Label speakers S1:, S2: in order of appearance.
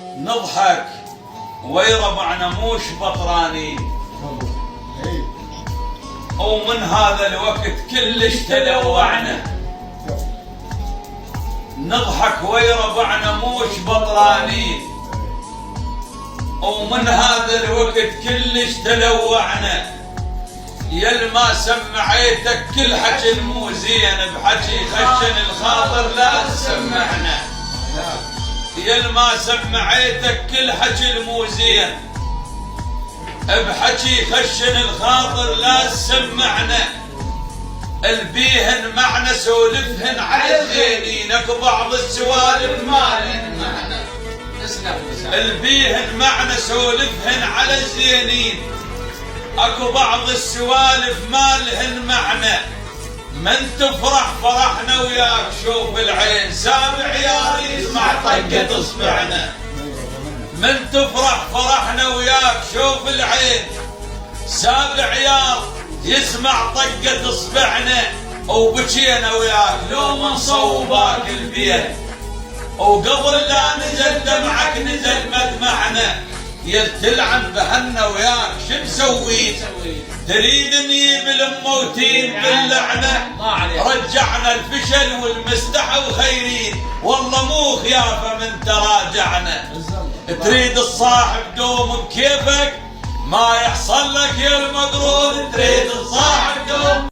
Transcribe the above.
S1: نضحك ويربعنا موش بطرانين، ومن هذا الوقت كلش تلوعنا. نضحك ويربعنا موش بطرانين، ومن هذا الوقت كلش تلوعنا. يل ما سمعيتك كل حكي المو زين، بحكي خشن الخاطر لا تسمعنا. يل ما سمعيتك كل حكي المو زين، بحكي خشن الخاطر لا تسمعنا. البيهن معنا سولفهن على الزينين، اكو بعض السوالف ما لهن معنى. البيهن معنا سولفهن على الزينين، اكو بعض السوالف ما لهن معنى. من تفرح فرحنا وياك، شوف العين سامع يا يسمع طقة اصبعنا. من تفرح فرحنا وياك، شوف العين سابع عيار يسمع طقة اصبعنا. وبكينا وياك لو ما نصوباك البيت، وقبل لا نزل دمعك نزل مدمعنا. يل تلعن بهنا وياك شو مسويت؟ تريد نجيب الموتين باللعنة، رجعنا الفشل والمستحى وخيرين، والله مو خيافة من تراجعنا. تريد الصاحب دوم بكيفك، ما يحصل لك يا المقرون. تريد الصاحب دوم